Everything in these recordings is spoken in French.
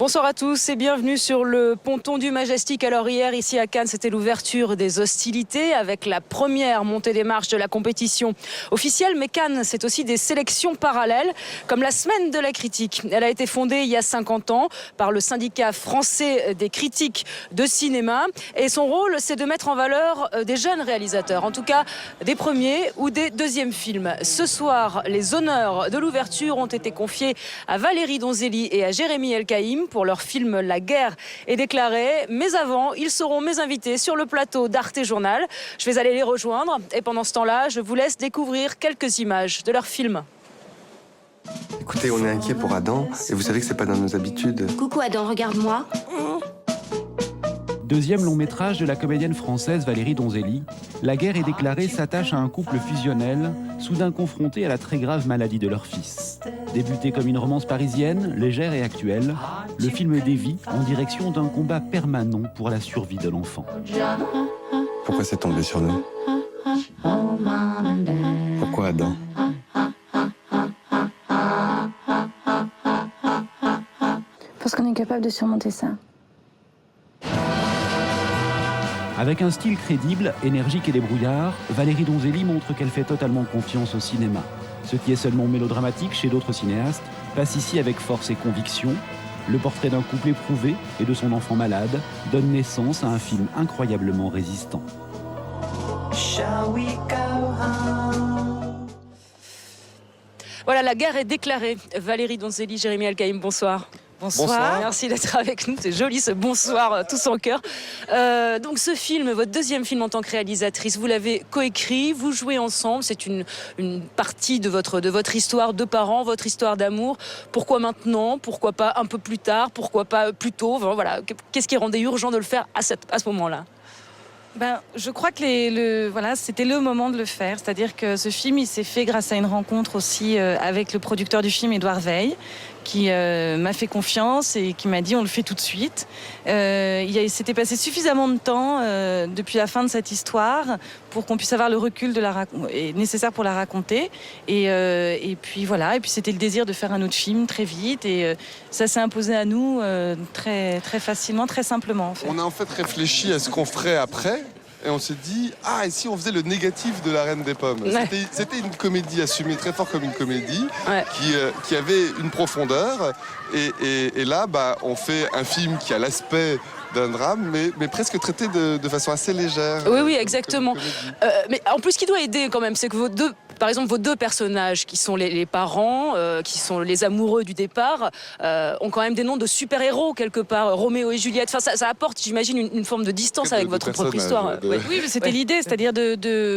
Bonsoir à tous et bienvenue sur le ponton du Majestic. Alors hier, ici à Cannes, c'était l'ouverture des hostilités avec la première montée des marches de la compétition officielle. Mais Cannes, c'est aussi des sélections parallèles, comme la Semaine de la critique. Elle a été fondée il y a 50 ans par le syndicat français des critiques de cinéma. Et son rôle, c'est de mettre en valeur des jeunes réalisateurs, en tout cas des premiers ou des deuxièmes films. Ce soir, les honneurs de l'ouverture ont été confiés à Valérie Donzelli et à Jérémy Elkaïm pour leur film La guerre est déclarée. Mais avant, ils seront mes invités sur le plateau d'Arte Journal. Je vais aller les rejoindre et pendant ce temps-là, je vous laisse découvrir quelques images de leur film. Écoutez, on est inquiet pour Adam et vous savez que c'est pas dans nos habitudes. Coucou Adam, regarde-moi. Deuxième long métrage de la comédienne française Valérie Donzelli, La guerre est déclarée s'attache à un couple fusionnel, soudain confronté à la très grave maladie de leur fils. Débuté comme une romance parisienne, légère et actuelle, le film dévie en direction d'un combat permanent pour la survie de l'enfant. Pourquoi c'est tombé sur nous? Pourquoi Adam? Parce qu'on est capable de surmonter ça. Avec un style crédible, énergique et débrouillard, Valérie Donzelli montre qu'elle fait totalement confiance au cinéma. Ce qui est seulement mélodramatique chez d'autres cinéastes passe ici avec force et conviction. Le portrait d'un couple éprouvé et de son enfant malade donne naissance à un film incroyablement résistant. Voilà, la guerre est déclarée. Valérie Donzelli, Jérémy Elkaïm, bonsoir. Bonsoir. Merci d'être avec nous, c'est joli ce bonsoir tous en cœur. Donc ce film, votre deuxième film en tant que réalisatrice, vous l'avez coécrit, vous jouez ensemble, c'est une partie de votre histoire de parents, votre histoire d'amour. Pourquoi maintenant? Pourquoi pas un peu plus tard? Pourquoi pas plus tôt? Enfin, voilà. Qu'est-ce qui rendait urgent de le faire à ce moment-là? Je crois que voilà, c'était le moment de le faire. C'est-à-dire que ce film, il s'est fait grâce à une rencontre aussi avec le producteur du film, Édouard Veil, qui m'a fait confiance et qui m'a dit on le fait tout de suite. Il s'était passé suffisamment de temps depuis la fin de cette histoire pour qu'on puisse avoir le recul nécessaire pour la raconter. Et puis voilà, et puis c'était le désir de faire un autre film très vite et ça s'est imposé à nous très, très facilement, très simplement en fait. On a en fait réfléchi à ce qu'on ferait après. Et on s'est dit, et si on faisait le négatif de La Reine des Pommes? Ouais. C'était une comédie assumée très fort comme une comédie, Ouais. qui avait une profondeur. Et là, on fait un film qui a l'aspect d'un drame, mais presque traité de façon assez légère. Oui, exactement. Mais en plus, ce qui doit aider quand même, c'est que par exemple, vos deux personnages, qui sont les parents, qui sont les amoureux du départ, ont quand même des noms de super-héros quelque part, Roméo et Juliette. Enfin, ça apporte, j'imagine, une forme de distance avec votre propre histoire. Ouais. Oui, mais c'était l'idée, c'est-à-dire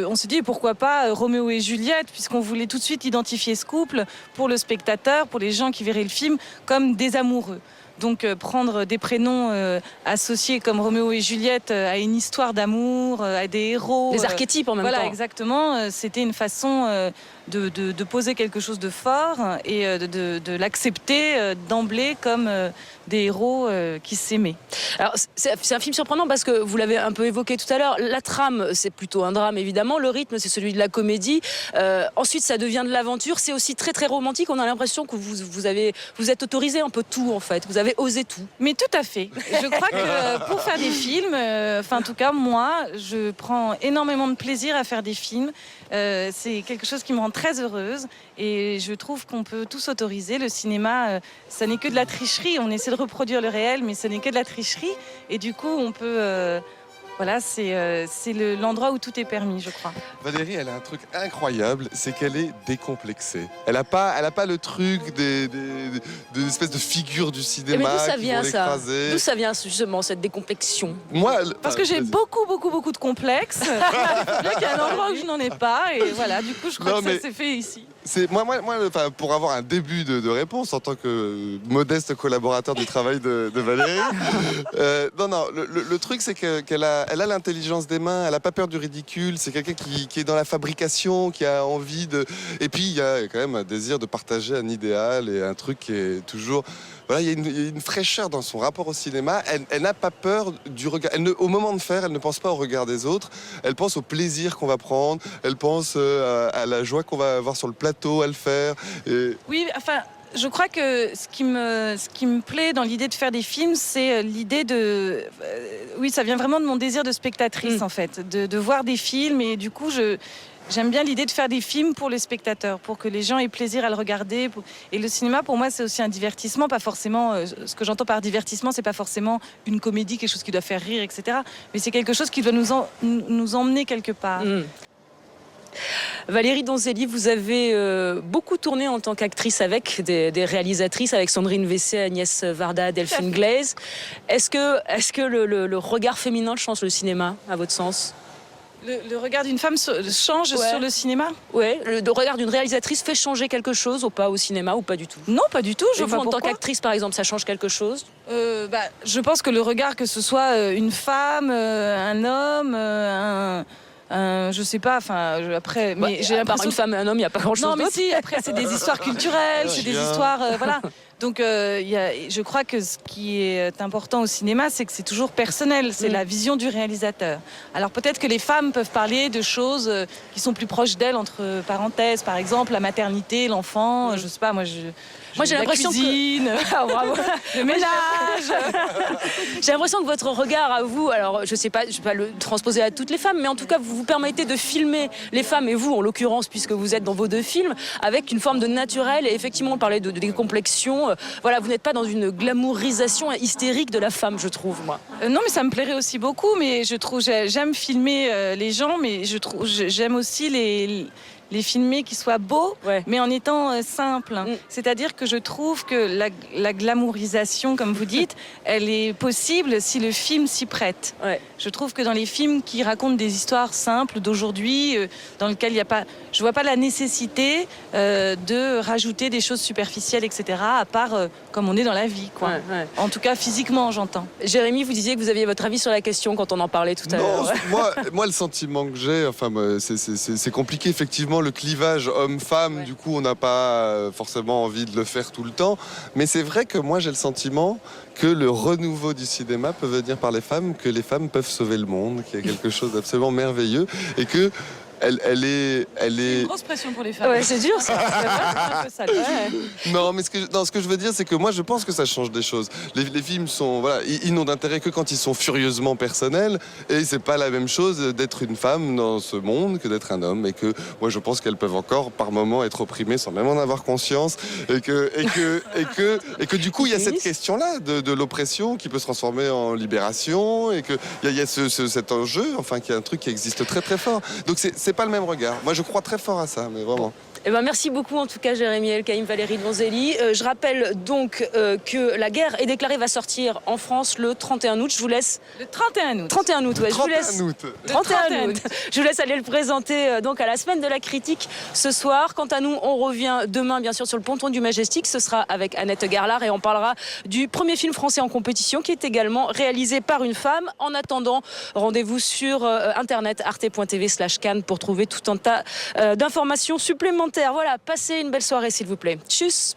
on s'est dit pourquoi pas Roméo et Juliette, puisqu'on voulait tout de suite identifier ce couple pour le spectateur, pour les gens qui verraient le film, comme des amoureux. Donc prendre des prénoms associés comme Roméo et Juliette à une histoire d'amour, à des héros. Les archétypes en même temps. Voilà, exactement. C'était une façon de poser quelque chose de fort et de l'accepter d'emblée comme des héros qui s'aimaient. Alors, c'est un film surprenant parce que vous l'avez un peu évoqué tout à l'heure. La trame, c'est plutôt un drame, évidemment. Le rythme, c'est celui de la comédie. Ensuite, ça devient de l'aventure. C'est aussi très, très romantique. On a l'impression que vous êtes autorisé un peu tout, en fait. Vous avez osé tout. Mais tout à fait. Je crois que pour faire des films, en tout cas, moi, je prends énormément de plaisir à faire des films. C'est quelque chose qui me rend très heureuse et je trouve qu'on peut tout s'autoriser. Le cinéma, ça n'est que de la tricherie. On essaie de reproduire le réel, mais ça n'est que de la tricherie. Et du coup, on peut... Voilà, c'est l'endroit où tout est permis, je crois. Valérie, elle a un truc incroyable, c'est qu'elle est décomplexée. Elle a pas le truc des espèces de figures du cinéma. Mais d'où ça qui vient, vont ça? l'écraser. D'où ça vient, justement, cette décomplexion? Moi, Parce que j'ai beaucoup de complexes. Il y a un endroit où je n'en ai pas. Et voilà, du coup, je crois que ça s'est fait ici. Moi, pour avoir un début de réponse en tant que modeste collaborateur du travail de Valérie, le truc c'est qu'elle a l'intelligence des mains, elle n'a pas peur du ridicule, c'est quelqu'un qui est dans la fabrication, qui a envie de... Et puis il y a quand même un désir de partager un idéal et un truc qui est toujours... Voilà, il y a une fraîcheur dans son rapport au cinéma. Elle n'a pas peur du regard. Au moment de faire, elle ne pense pas au regard des autres. Elle pense au plaisir qu'on va prendre. Elle pense à la joie qu'on va avoir sur le plateau à le faire. Oui, enfin, je crois que ce qui me plaît dans l'idée de faire des films, c'est l'idée de... oui, ça vient vraiment de mon désir de spectatrice, en fait, de voir des films. Et du coup, j'aime bien l'idée de faire des films pour les spectateurs, pour que les gens aient plaisir à le regarder. Et le cinéma, pour moi, c'est aussi un divertissement, pas forcément... ce que j'entends par divertissement, c'est pas forcément une comédie, quelque chose qui doit faire rire, etc. Mais c'est quelque chose qui doit nous emmener quelque part. Valérie Donzelli, vous avez beaucoup tourné en tant qu'actrice avec des réalisatrices, avec Sandrine Vessé, Agnès Varda, Delphine Glaise. Est-ce que le regard féminin change le cinéma, à votre sens ? Le regard d'une femme change sur le cinéma ? Oui, le regard d'une réalisatrice fait changer quelque chose ou pas au cinéma ou pas du tout ? Non, pas du tout. Je vois en tant qu'actrice, par exemple, ça change quelque chose ? Je pense que le regard, que ce soit une femme, un homme, je sais pas, enfin après, mais j'ai l'impression une femme et un homme, il n'y a pas grand-chose d'autre. Non, mais si, après c'est des histoires culturelles, c'est des histoires, voilà. Donc je crois que ce qui est important au cinéma, c'est que c'est toujours personnel, c'est la vision du réalisateur. Alors peut-être que les femmes peuvent parler de choses qui sont plus proches d'elles, entre parenthèses, par exemple la maternité, l'enfant, je sais pas, moi j'ai l'impression que le ménage. J'ai l'impression que votre regard à vous, alors je sais pas, je vais pas le transposer à toutes les femmes, mais en tout cas vous vous permettez de filmer les femmes, et vous en l'occurrence, puisque vous êtes dans vos deux films, avec une forme de naturel. Et effectivement, on parlait de décomplexion. Voilà, vous n'êtes pas dans une glamourisation hystérique de la femme, je trouve, moi. Non, mais ça me plairait aussi beaucoup. Mais je trouve, j'aime filmer les gens, mais j'aime aussi les filmer qui soient beaux, mais en étant simples. C'est-à-dire que je trouve que la glamourisation, comme vous dites, elle est possible si le film s'y prête. Je trouve que dans les films qui racontent des histoires simples d'aujourd'hui, dans lesquelles il n'y a pas... Je vois pas la nécessité de rajouter des choses superficielles, etc., à part comme on est dans la vie, quoi. En tout cas, physiquement, j'entends. Jérémy, vous disiez que vous aviez votre avis sur la question quand on en parlait tout à l'heure. Moi, le sentiment que j'ai, enfin, c'est compliqué, effectivement, le clivage homme-femme, du coup, on n'a pas forcément envie de le faire tout le temps. Mais c'est vrai que moi, j'ai le sentiment que le renouveau du cinéma peut venir par les femmes, que les femmes peuvent sauver le monde, qu'il y a quelque chose d'absolument merveilleux, et que elle est... C'est une grosse pression pour les femmes. Ouais, c'est dur, ça. Un peu sale. Non, mais ce que je veux dire, c'est que moi, je pense que ça change des choses. Les films sont, voilà, ils n'ont d'intérêt que quand ils sont furieusement personnels, et c'est pas la même chose d'être une femme dans ce monde que d'être un homme, et que moi, je pense qu'elles peuvent encore, par moments, être opprimées sans même en avoir conscience, et que du coup, il y a cette question-là de l'oppression qui peut se transformer en libération, et que il y a cet enjeu, enfin, qui est un truc qui existe très très fort. Donc c'est pas le même regard. Moi, je crois très fort à ça, mais vraiment. Eh ben, merci beaucoup en tout cas Jérémy Elkaïm, Valérie Donzelli. Je rappelle donc que La guerre est déclarée va sortir en France le 31 août. Je vous laisse... Le 31 août. 31 août, ouais. 31 août. 31 août. Je vous laisse aller le présenter donc à la semaine de la critique ce soir. Quant à nous, on revient demain bien sûr sur le ponton du Majestic. Ce sera avec Annette Garlard et on parlera du premier film français en compétition qui est également réalisé par une femme. En attendant, rendez-vous sur internet arte.tv/Cannes pour trouver tout un tas d'informations supplémentaires. Voilà, passez une belle soirée s'il vous plaît. Tchuss.